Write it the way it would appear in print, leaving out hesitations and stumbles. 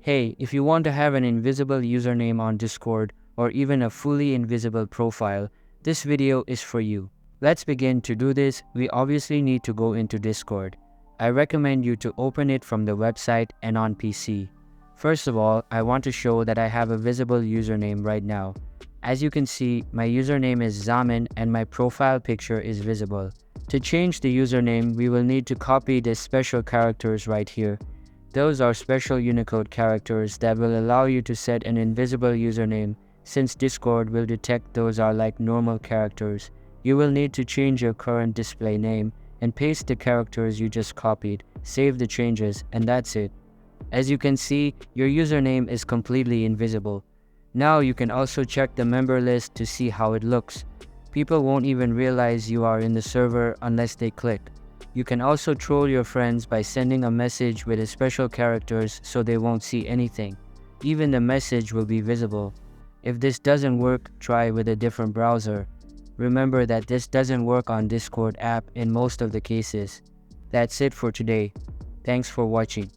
Hey, if you want to have an invisible username on Discord or even a fully invisible profile, this video is for you. Let's begin. To do this, we obviously need to go into Discord. I recommend you to open it from the website and on PC. First of all, I want to show that I have a visible username right now. As you can see, my username is Zaman and my profile picture is visible. To change the username, we will need to copy these special characters right here. Those are special Unicode characters that will allow you to set an invisible username. Since Discord will detect those are like normal characters, you will need to change your current display name and paste the characters you just copied, save the changes, and that's it. As you can see, your username is completely invisible. Now you can also check the member list to see how it looks. People won't even realize you are in the server unless they click. You can also troll your friends by sending a message with special characters so they won't see anything. Even the message will be visible. If this doesn't work, try with a different browser. Remember that this doesn't work on Discord app in most of the cases. That's it for today. Thanks for watching.